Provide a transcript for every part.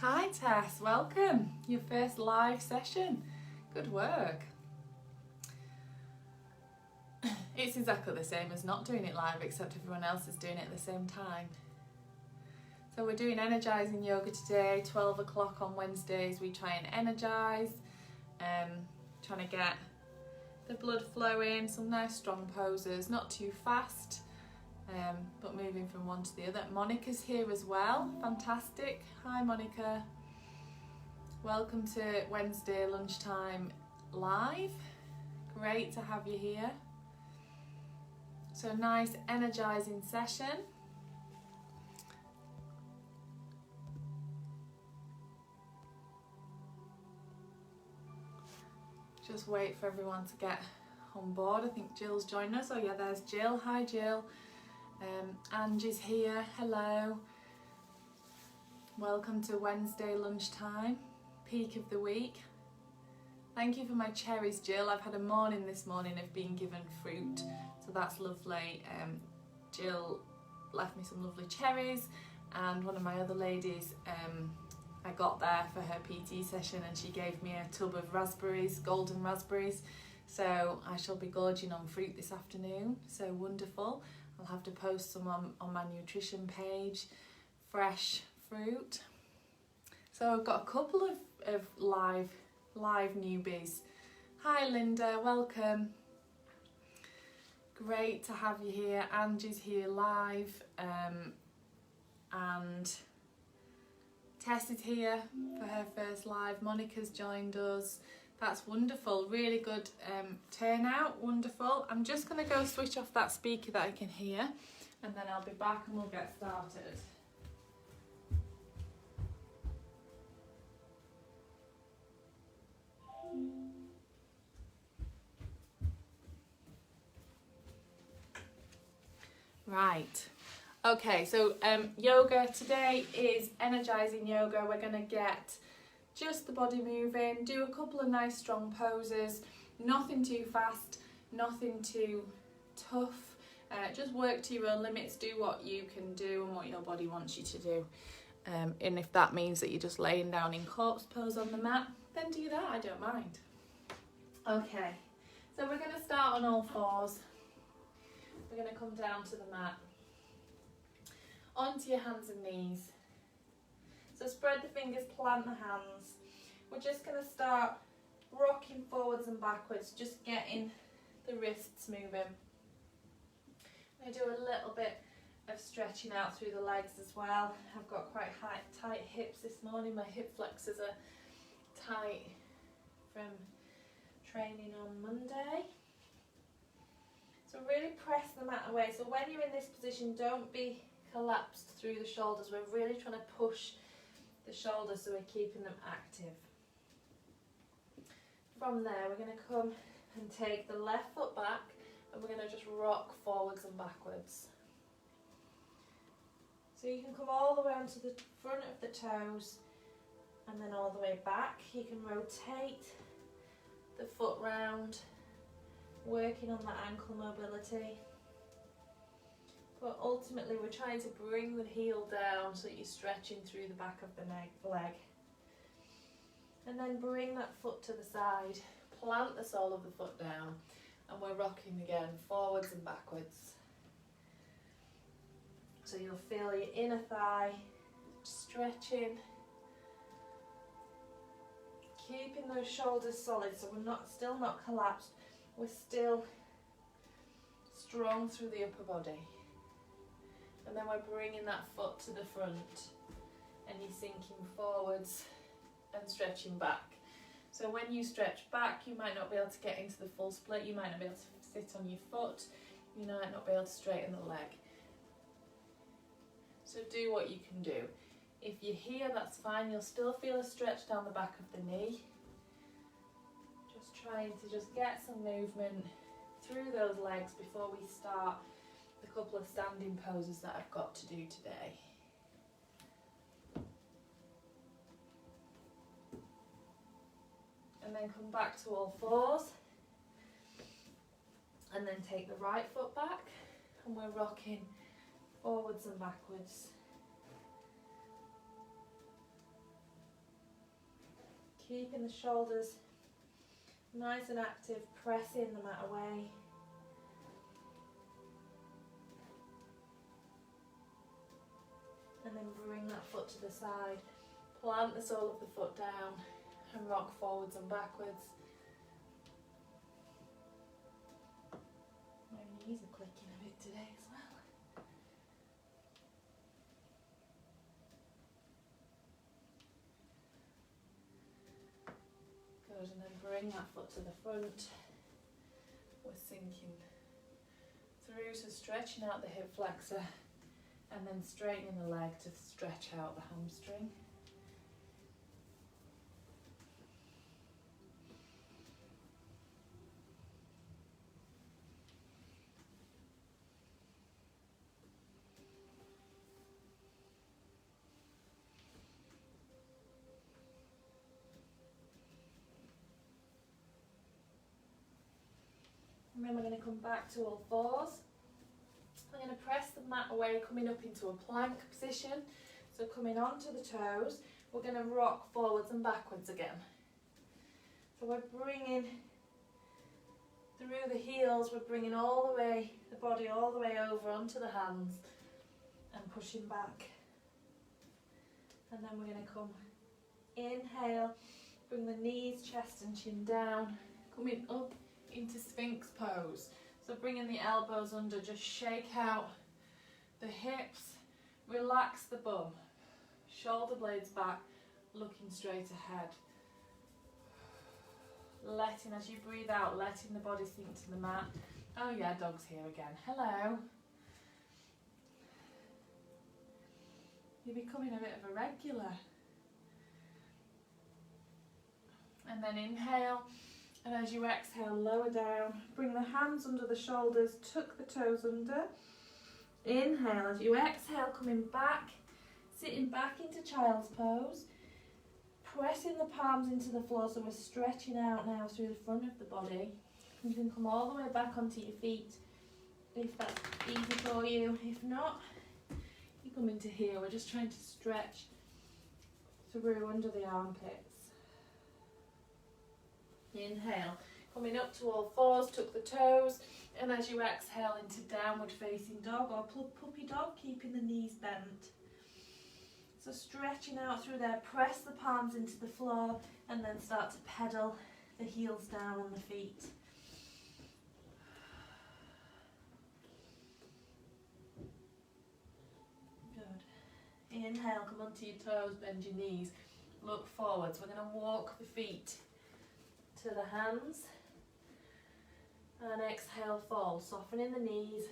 Hi Tess, welcome. Your first live session. Good work. It's exactly the same as not doing it live, except everyone else is doing it at the same time. So we're doing energizing yoga today, 12 o'clock on Wednesdays. We try and energize, trying to get the blood flowing, some nice strong poses, not too fast, but moving from one to the other. Monica's here as well, fantastic. Hi Monica, welcome to Wednesday lunchtime live. Great to have you here. So nice energizing session. Just wait for everyone to get on board. I think Jill's joined us. Oh yeah, there's Jill. Hi Jill. Angie's here. Hello. Welcome to Wednesday lunchtime, peak of the week. Thank you for my cherries, Jill. I've had a morning this morning of being given fruit, so that's lovely. Jill left me some lovely cherries, and one of my other ladies, I got there for her PT session and she gave me a tub of raspberries, golden raspberries. So I shall be gorging on fruit this afternoon, so wonderful. I'll have to post some on my nutrition page, fresh fruit. So I've got a couple of live newbies. Hi Linda, welcome. Great to have you here. Angie's here live, and Tess is here for her first live. Monica's joined us. That's wonderful, really good turnout, wonderful. I'm just going to go switch off that speaker that I can hear, and then I'll be back and we'll get started. Right, okay, so yoga today is energizing yoga. We're going to get just the body moving, do a couple of nice strong poses, nothing too fast, nothing too tough, just work to your own limits, do what you can do and what your body wants you to do. And if that means that you're just laying down in corpse pose on the mat, then do that, I don't mind. Okay, so we're going to start on all fours. We're going to come down to the mat, onto your hands and knees. So spread the fingers, plant the hands. We're just going to start rocking forwards and backwards, just getting the wrists moving. I'm going to do a little bit of stretching out through the legs as well. I've got quite tight hips this morning. My hip flexors are tight from training on Monday. So really press the mat away. So when you're in this position, don't be collapsed through the shoulders. We're really trying to push the shoulders so we're keeping them active. From there, we're going to come and take the left foot back and we're going to just rock forwards and backwards. So you can come all the way onto the front of the toes and then all the way back. You can rotate the foot round, working on that ankle mobility. But ultimately we're trying to bring the heel down so that you're stretching through the back of the leg. And then bring that foot to the side, plant the sole of the foot down, and we're rocking again, forwards and backwards. So you'll feel your inner thigh stretching, keeping those shoulders solid so we're still not collapsed, we're still strong through the upper body. And then we're bringing that foot to the front and you're sinking forwards and stretching back. So when you stretch back, you might not be able to get into the full split, you might not be able to sit on your foot, you might not be able to straighten the leg. So do what you can do. If you're here, that's fine, you'll still feel a stretch down the back of the knee. Just trying to just get some movement through those legs before we start the couple of standing poses that I've got to do today. And then come back to all fours. And then take the right foot back and we're rocking forwards and backwards. Keeping the shoulders nice and active, pressing the mat away. And then bring that foot to the side. Plant the sole of the foot down and rock forwards and backwards. My knees are clicking a bit today as well. Good, and then bring that foot to the front. We're sinking through, so stretching out the hip flexor and then straightening the leg to stretch out the hamstring. And then we're going to come back to all fours. I'm going to press the mat away, coming up into a plank position. So coming onto the toes, we're going to rock forwards and backwards again. So we're bringing through the heels, we're bringing all the way, the body all the way over onto the hands and pushing back. And then we're going to come, inhale, bring the knees, chest and chin down, coming up into Sphinx pose. So bringing the elbows under, just shake out the hips, relax the bum, shoulder blades back, looking straight ahead. Letting, as you breathe out, letting the body sink to the mat. Oh yeah, dog's here again. Hello. You're becoming a bit of a regular. And then inhale. And as you exhale, lower down, bring the hands under the shoulders, tuck the toes under. Inhale, as you exhale, coming back, sitting back into child's pose. Pressing the palms into the floor, so we're stretching out now through the front of the body. You can come all the way back onto your feet if that's easy for you. If not, you come into here. We're just trying to stretch through under the armpits. Inhale, coming up to all fours, tuck the toes, and as you exhale into downward facing dog or puppy dog, keeping the knees bent. So stretching out through there, press the palms into the floor and then start to pedal the heels down on the feet. Good. Inhale, come onto your toes, bend your knees, look forwards. We're going to walk the feet to the hands and exhale, fall, softening the knees,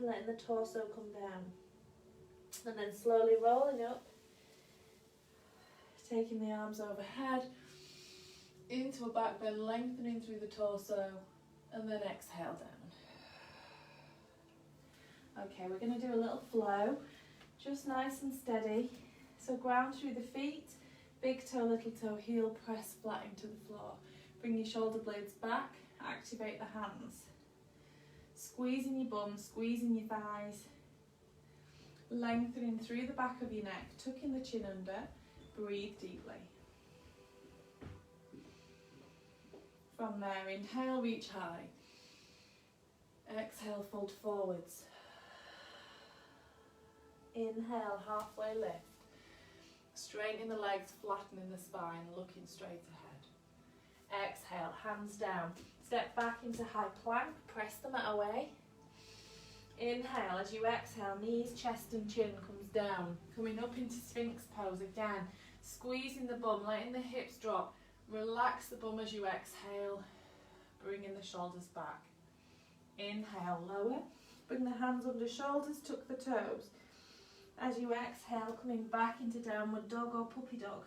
letting the torso come down, and then slowly rolling up, taking the arms overhead into a back bend, lengthening through the torso, and then exhale down. Okay, we're going to do a little flow, just nice and steady. So ground through the feet, big toe, little toe, heel press flat into the floor. Bring your shoulder blades back, activate the hands. Squeezing your bum, squeezing your thighs. Lengthening through the back of your neck, tucking the chin under. Breathe deeply. From there, inhale, reach high. Exhale, fold forwards. Inhale, halfway lift. Straightening the legs, flattening the spine, looking straight ahead. Exhale, hands down. Step back into high plank, press the mat away. Inhale, as you exhale, knees, chest and chin comes down. Coming up into Sphinx pose again. Squeezing the bum, letting the hips drop. Relax the bum as you exhale, bringing the shoulders back. Inhale, lower. Bring the hands under shoulders, tuck the toes. As you exhale, coming back into downward dog or puppy dog.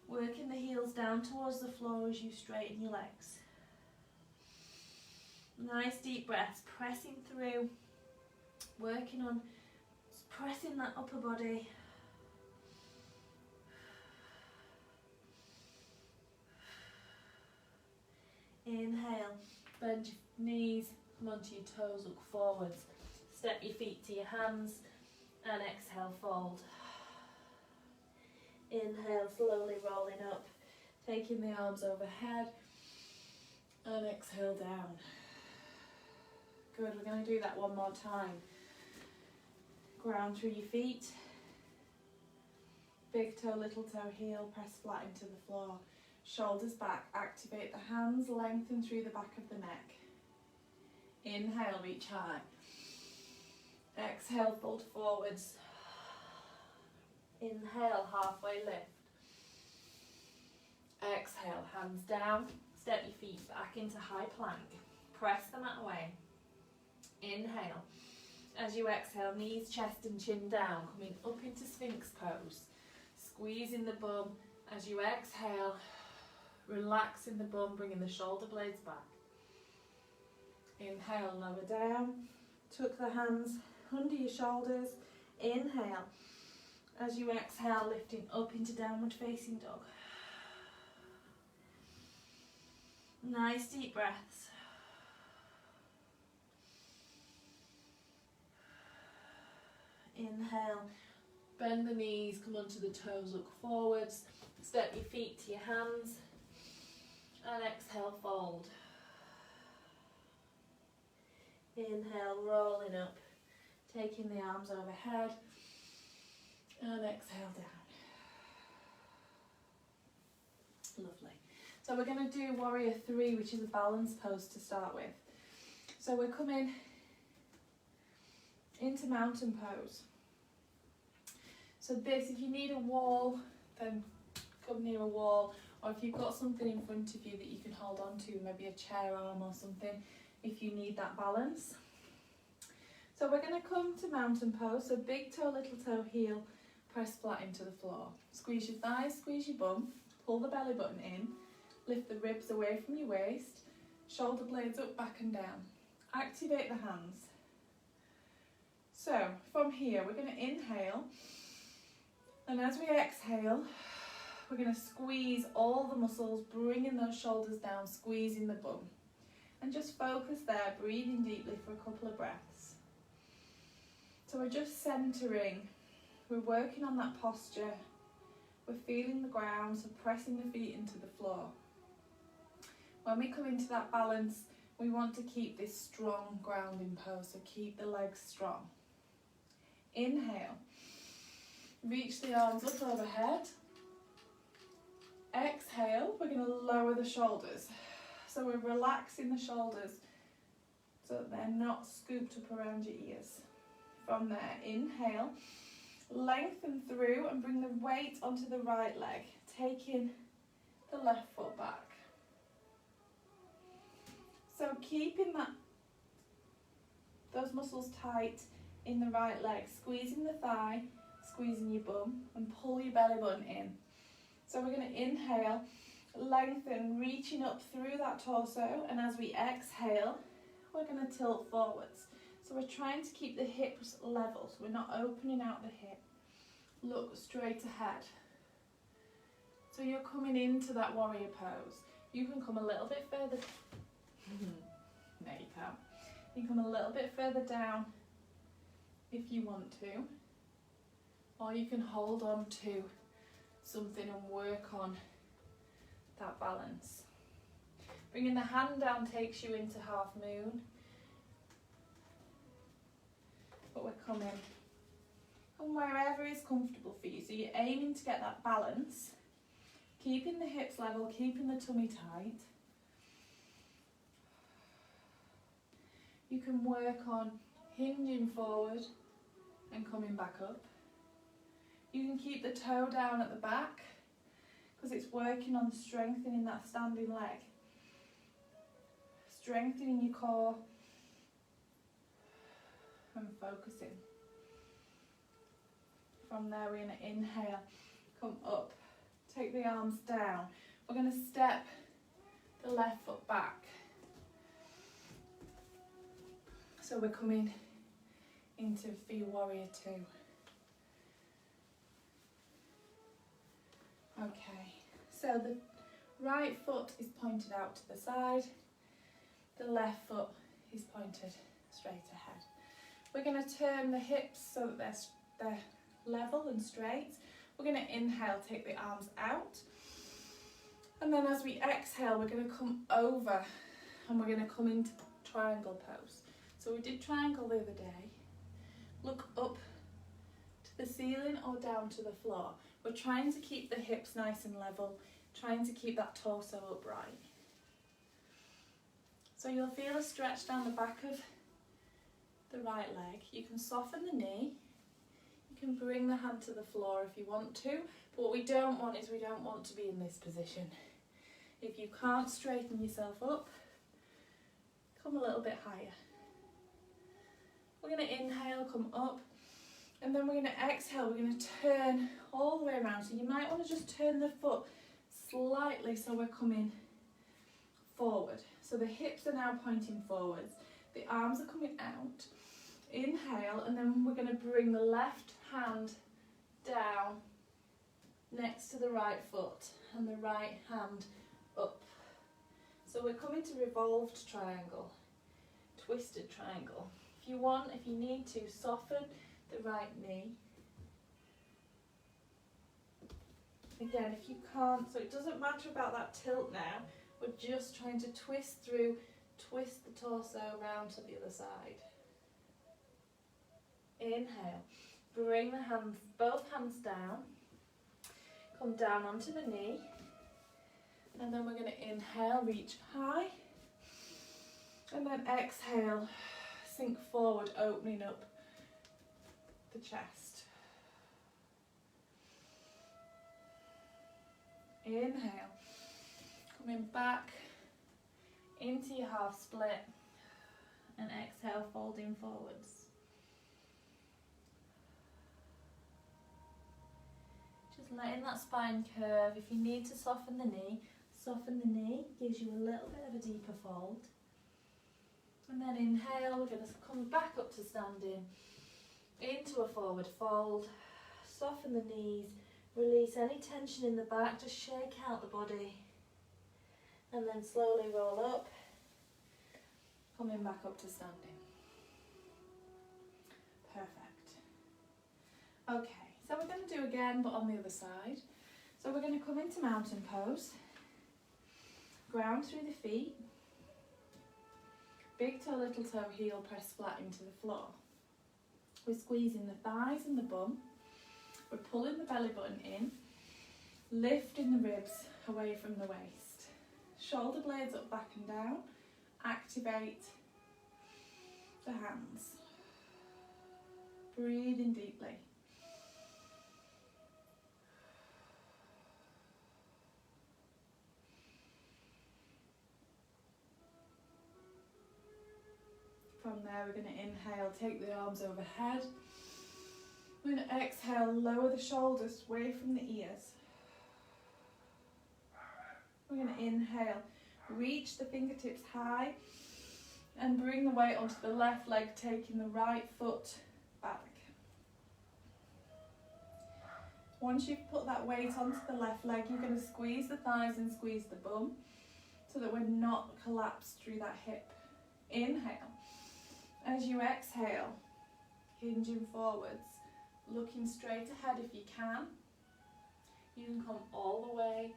Working the heels down towards the floor as you straighten your legs. Nice deep breaths, pressing through, working on pressing that upper body. Inhale, bend your knees, come onto your toes, look forwards. Step your feet to your hands and exhale, fold. Inhale, slowly rolling up. Taking the arms overhead and exhale down. Good, we're going to do that one more time. Ground through your feet. Big toe, little toe, heel, press flat into the floor. Shoulders back, activate the hands, lengthen through the back of the neck. Inhale, reach high. Exhale, fold forwards. Inhale, halfway lift. Exhale, hands down. Step your feet back into high plank. Press the mat away. Inhale. As you exhale, knees, chest and chin down, coming up into Sphinx pose. Squeezing the bum. As you exhale, relaxing the bum, bringing the shoulder blades back. Inhale, lower down. Tuck the hands under your shoulders. Inhale. As you exhale, lifting up into downward facing dog. Nice deep breaths. Inhale. Bend the knees, come onto the toes, look forwards. Step your feet to your hands. And exhale, fold. Inhale, rolling up. Taking the arms overhead. And exhale down. Lovely. So we're going to do Warrior 3, which is a balance pose to start with. So we're coming into mountain pose. So this, if you need a wall, then come near a wall, or if you've got something in front of you that you can hold on to, maybe a chair arm or something, if you need that balance. So we're going to come to mountain pose, so big toe, little toe, heel, press flat into the floor. Squeeze your thighs, squeeze your bum, pull the belly button in, lift the ribs away from your waist, shoulder blades up, back and down. Activate the hands. So from here, we're going to inhale, and as we exhale, we're going to squeeze all the muscles, bringing those shoulders down, squeezing the bum. And just focus there, breathing deeply for a couple of breaths. So we're just centering, we're working on that posture, we're feeling the ground, so pressing the feet into the floor. When we come into that balance, we want to keep this strong grounding pose, so keep the legs strong. Inhale, reach the arms up overhead. Exhale, we're going to lower the shoulders. So we're relaxing the shoulders so that they're not scooped up around your ears. From there, inhale, lengthen through and bring the weight onto the right leg, taking the left foot back. So keeping those muscles tight in the right leg, squeezing the thigh, squeezing your bum, and pull your belly button in. So we're going to inhale, lengthen, reaching up through that torso, and as we exhale, we're going to tilt forwards. So we're trying to keep the hips level, so we're not opening out the hip. Look straight ahead. So you're coming into that warrior pose. You can come a little bit further. There you can. You can come a little bit further down if you want to, or you can hold on to something and work on that balance. Bringing the hand down takes you into half moon, but we're coming and wherever is comfortable for you. So you're aiming to get that balance, keeping the hips level, keeping the tummy tight. You can work on hinging forward and coming back up. You can keep the toe down at the back because it's working on strengthening that standing leg. Strengthening your core and focusing. From there, we're going to inhale, come up, take the arms down. We're going to step the left foot back. So we're coming into for your warrior 2. Okay, so the right foot is pointed out to the side, the left foot is pointed straight ahead. We're going to turn the hips so that they're level and straight. We're going to inhale, take the arms out, And then as we exhale, we're going to come over and we're going to come into triangle pose. So we did triangle the other day. Look up to the ceiling or down to the floor. We're trying to keep the hips nice and level, trying to keep that torso upright. So you'll feel a stretch down the back of the right leg. You can soften the knee. You can bring the hand to the floor if you want to. But what we don't want is we don't want to be in this position. If you can't straighten yourself up, come a little bit higher. We're going to inhale, come up, and then we're going to exhale. We're going to turn all the way around. So you might want to just turn the foot slightly so we're coming forward. So the hips are now pointing forwards. The arms are coming out. Inhale, and then we're going to bring the left hand down next to the right foot and the right hand up. So we're coming to revolved triangle, twisted triangle. If you want, if you need to, soften the right knee. Again, if you can't, so it doesn't matter about that tilt now, we're just trying to twist through, twist the torso around to the other side. Inhale, bring the hands, both hands down, come down onto the knee, and then we're going to inhale, reach high, and then exhale, sink forward, opening up the chest. Inhale, coming back into your half split, and exhale, folding forwards. Just letting that spine curve. If you need to soften the knee, gives you a little bit of a deeper fold. And then inhale, we're going to come back up to standing, into a forward fold, soften the knees, release any tension in the back, just shake out the body, and then slowly roll up, coming back up to standing. Perfect. Okay, so we're going to do again, but on the other side. So we're going to come into mountain pose, ground through the feet, big toe, little toe, heel press flat into the floor. We're squeezing the thighs and the bum. We're pulling the belly button in, lifting the ribs away from the waist. Shoulder blades up, back and down. Activate the hands. Breathing deeply. From there, we're going to inhale, take the arms overhead. We're going to exhale, lower the shoulders away from the ears. We're going to inhale, reach the fingertips high and bring the weight onto the left leg, taking the right foot back. Once you've put that weight onto the left leg, you're going to squeeze the thighs and squeeze the bum so that we're not collapsed through that hip. Inhale. As you exhale, hinging forwards, looking straight ahead if you can. You can come all the way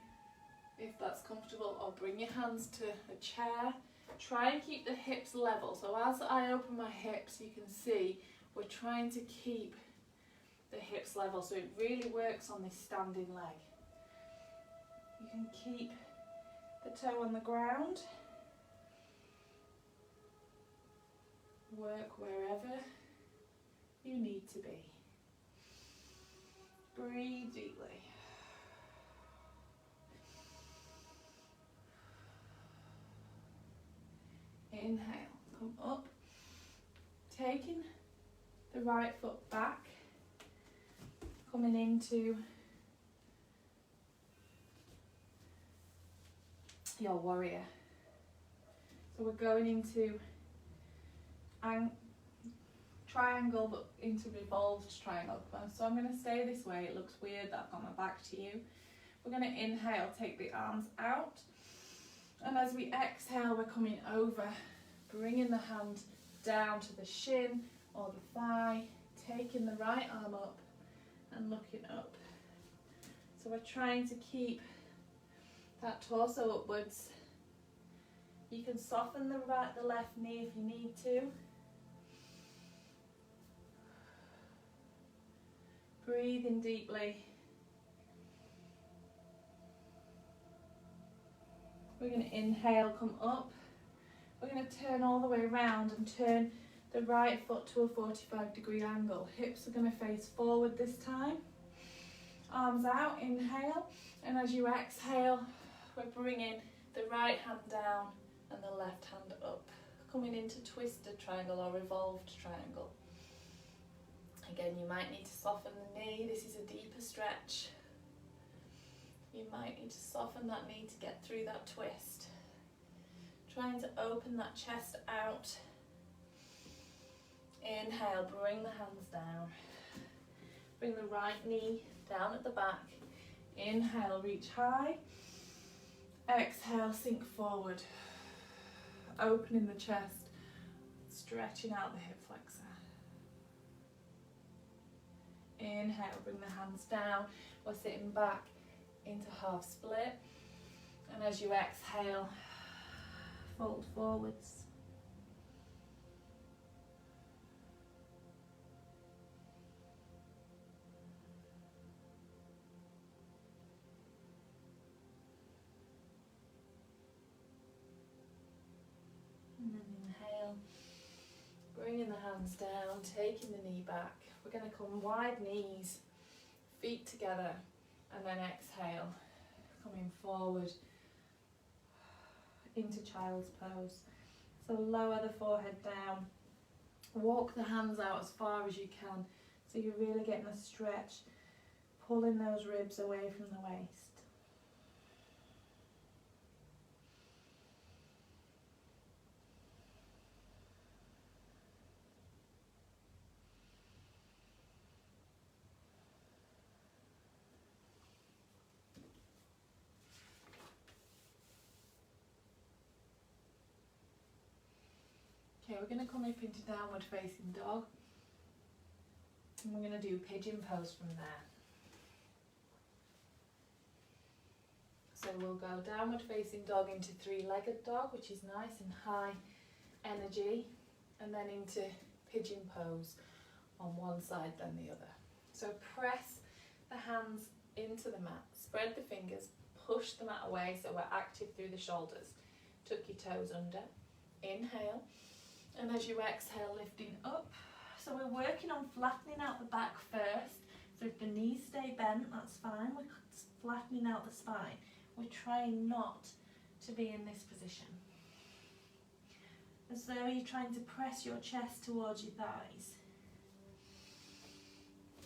if that's comfortable, or bring your hands to a chair. Try and keep the hips level. So as I open my hips, you can see we're trying to keep the hips level, so it really works on this standing leg. You can keep the toe on the ground. Work wherever you need to be. Breathe deeply. Inhale, come up, taking the right foot back, coming into your warrior. So we're going into triangle, but into revolved triangle. So I'm going to stay this way. It looks weird that I've got my back to you. We're going to inhale, take the arms out, and as we exhale, we're coming over, bringing the hand down to the shin or the thigh, taking the right arm up and looking up. So we're trying to keep that torso upwards. You can soften the left knee if you need to. Breathe in deeply. We're going to inhale, come up. We're going to turn all the way around and turn the right foot to a 45-degree angle. Hips are going to face forward this time. Arms out, inhale. And as you exhale, we're bringing the right hand down and the left hand up. Coming into twisted triangle or revolved triangle. Again, you might need to soften the knee. This is a deeper stretch. You might need to soften that knee to get through that twist. Trying to open that chest out. Inhale, bring the hands down. Bring the right knee down at the back. Inhale, reach high. Exhale, sink forward. Opening the chest, stretching out the hip flexor. Inhale, bring the hands down. We're sitting back into half split. And as you exhale, fold forwards. And then inhale, bringing the hands down, taking the knee back. We're going to come wide knees, feet together, and then exhale, coming forward into child's pose. So lower the forehead down, walk the hands out as far as you can, so you're really getting a stretch, pulling those ribs away from the waist. Okay, we're going to come up into downward facing dog. And we're going to do pigeon pose from there. So we'll go downward facing dog into three-legged dog, which is nice and high energy, and then into pigeon pose on one side then the other. So press the hands into the mat, spread the fingers, push the mat away so we're active through the shoulders. Tuck your toes under, inhale. And as you exhale, lifting up. So we're working on flattening out the back first. So if the knees stay bent, that's fine. We're flattening out the spine. We're trying not to be in this position. As though you're trying to press your chest towards your thighs.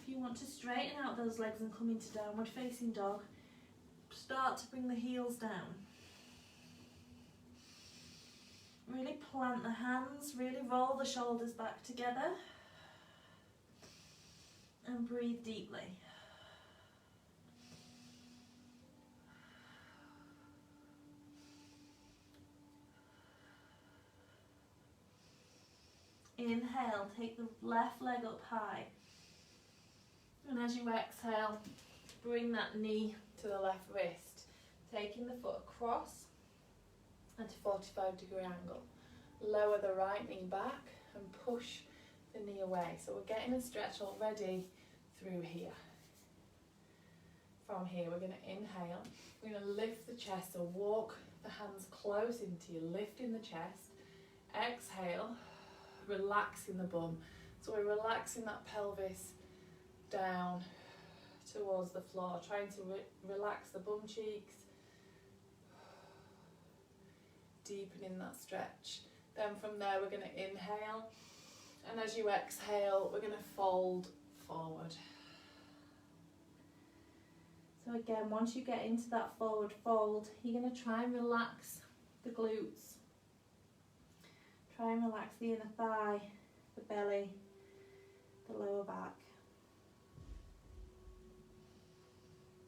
If you want to straighten out those legs and come into downward facing dog, start to bring the heels down. Really plant the hands, really roll the shoulders back together and breathe deeply. Inhale, take the left leg up high. And as you exhale, bring that knee to the left wrist, taking the foot across at a 45-degree angle. Lower the right knee back and push the knee away. So we're getting a stretch already through here. From here, we're going to inhale. We're going to lift the chest, so walk the hands close into you, lifting the chest. Exhale, relaxing the bum. So we're relaxing that pelvis down towards the floor, trying to relax the bum cheeks. Deepening that stretch. Then from there we're going to inhale, and as you exhale we're going to fold forward. So again, once you get into that forward fold, you're going to try and relax the glutes. Try and relax the inner thigh, the belly, the lower back.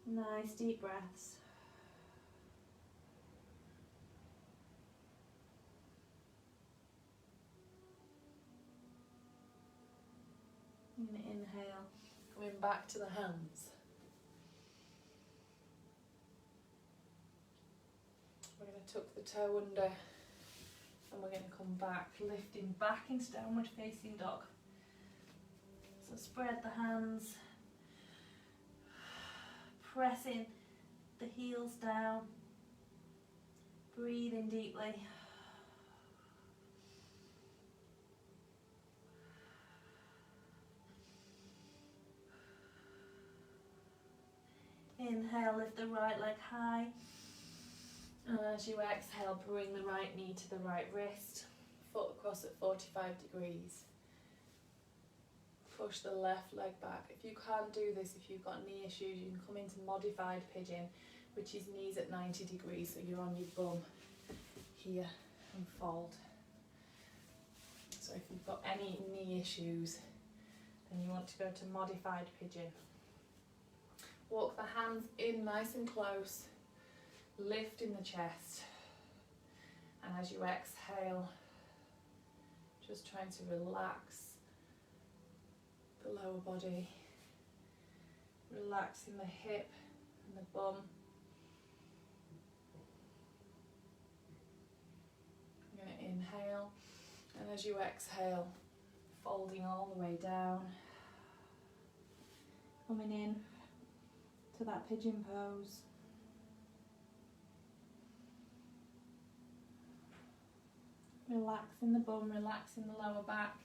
Nice deep breaths. I'm going to inhale, coming back to the hands. going to tuck the toe under and we're going to come back, lifting back into downward facing dog. So spread the hands, pressing the heels down, breathing deeply. Inhale, lift the right leg high. And as you exhale, bring the right knee to the right wrist. Foot across at 45 degrees. Push the left leg back. If you can't do this, if you've got knee issues, you can come into modified pigeon, which is knees at 90 degrees, so you're on your bum here and fold. So if you've got any knee issues, then you want to go to modified pigeon. Walk the hands in nice and close, lift in the chest, and as you exhale, just trying to relax the lower body, relaxing the hip and the bum. I'm going to inhale, and as you exhale, folding all the way down, coming in to that pigeon pose. Relaxing the bum, relaxing the lower back.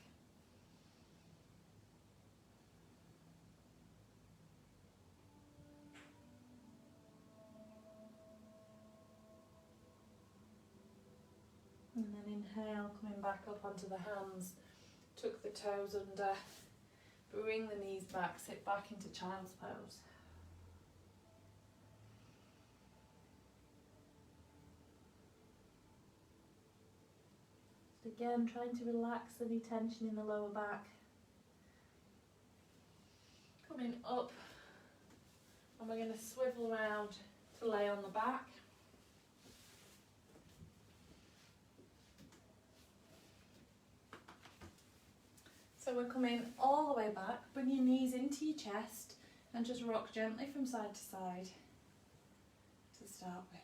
And then inhale, coming back up onto the hands, tuck the toes under, bring the knees back, sit back into child's pose. Again, trying to relax any tension in the lower back. Coming up, and we're going to swivel around to lay on the back. So we're coming all the way back, bring your knees into your chest and just rock gently from side to side to start with.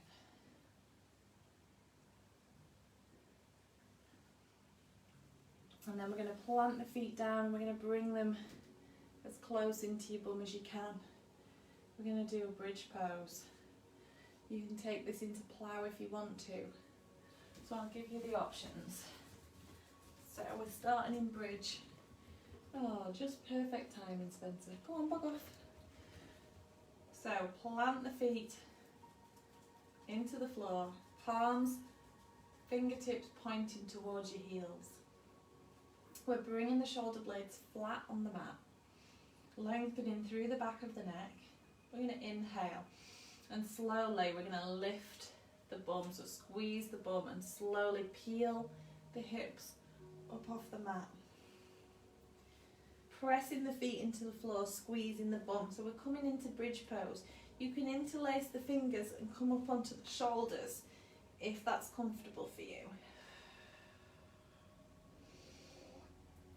And then we're going to plant the feet down and we're going to bring them as close into your bum as you can. We're going to do a bridge pose. You can take this into plough if you want to. So I'll give you the options. So we're starting in bridge. Oh, just perfect timing, Spencer. Go on, bug off. So plant the feet into the floor. Palms, fingertips pointing towards your heels. We're bringing the shoulder blades flat on the mat, lengthening through the back of the neck. We're going to inhale and slowly we're going to lift the bum, so squeeze the bum and slowly peel the hips up off the mat. Pressing the feet into the floor, squeezing the bum. So we're coming into bridge pose. You can interlace the fingers and come up onto the shoulders if that's comfortable for you.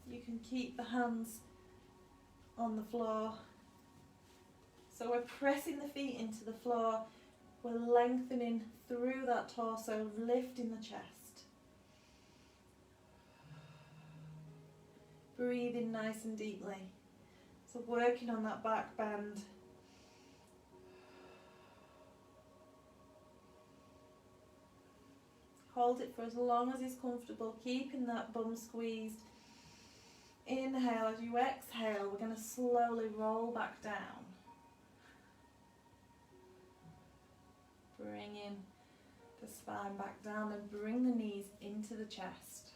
You can keep the hands on the floor. So we're pressing the feet into the floor. We're lengthening through that torso, lifting the chest. Breathing nice and deeply. So working on that back bend. Hold it for as long as is comfortable, keeping that bum squeezed. Inhale, as you exhale, we're going to slowly roll back down. Bringing the spine back down and bring the knees into the chest.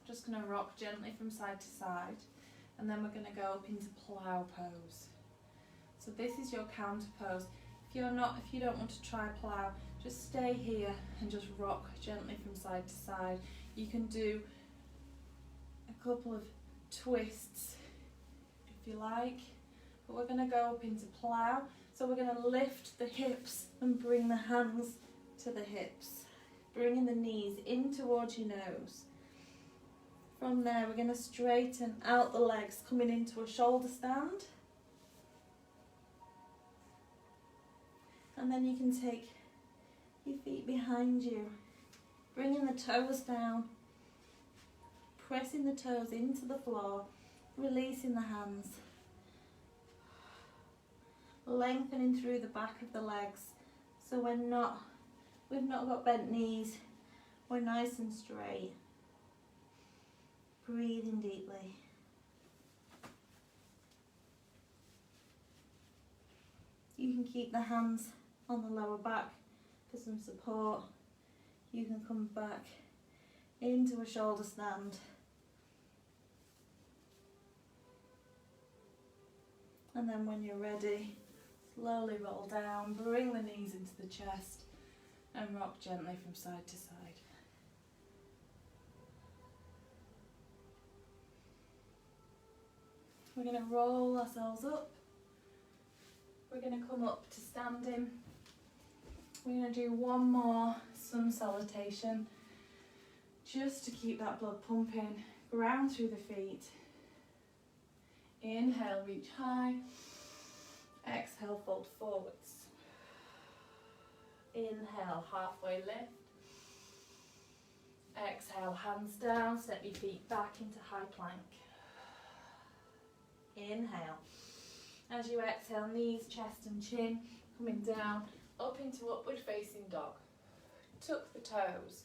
Just going to rock gently from side to side, and then we're going to go up into plough pose. So this is your counter pose. If you don't want to try plough, just stay here and just rock gently from side to side. You can do a couple of twists if you like, but we're going to go up into plough. So we're going to lift the hips and bring the hands to the hips, bringing the knees in towards your nose. From there we're going to straighten out the legs, coming into a shoulder stand, and then you can take your feet behind you, bringing the toes down, pressing the toes into the floor, releasing the hands, lengthening through the back of the legs, so we've not got bent knees, we're nice and straight. Breathing deeply. You can keep the hands on the lower back for some support. You can come back into a shoulder stand. And then when you're ready, slowly roll down, bring the knees into the chest and rock gently from side to side. We're going to roll ourselves up. We're going to come up to standing. We're going to do one more sun salutation just to keep that blood pumping. Ground through the feet. Inhale, reach high. Exhale, fold forwards. Inhale, halfway lift. Exhale, hands down, step your feet back into high plank. Inhale. As you exhale, knees, chest and chin coming down, up into upward facing dog. Tuck the toes.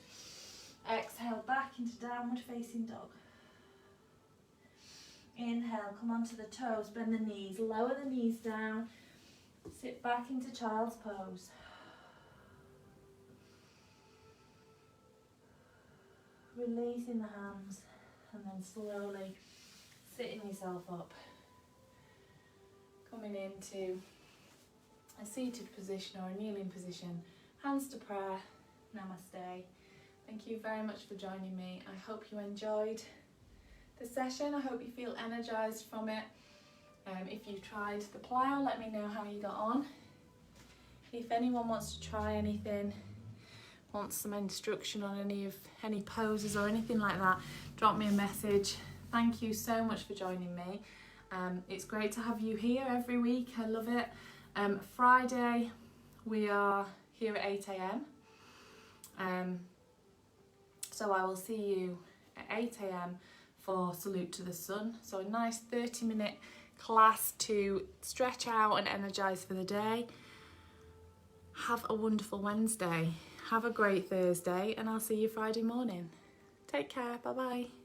Exhale, back into downward facing dog. Inhale, come onto the toes, bend the knees, lower the knees down, sit back into child's pose. Releasing the hands and then slowly sitting yourself up. Coming into a seated position or a kneeling position, hands to prayer, namaste. Thank you very much for joining me. I hope you enjoyed the session. I hope you feel energized from it. If you tried the plough, let me know how you got on. If anyone wants to try anything, wants some instruction on any poses or anything like that, drop me a message. Thank you so much for joining me. It's great to have you here every week. I love it. Friday we are here at 8 a.m. So I will see you at 8 a.m. for Salute to the Sun. So a nice 30-minute class to stretch out and energise for the day. Have a wonderful Wednesday. Have a great Thursday, and I'll see you Friday morning. Take care. Bye bye.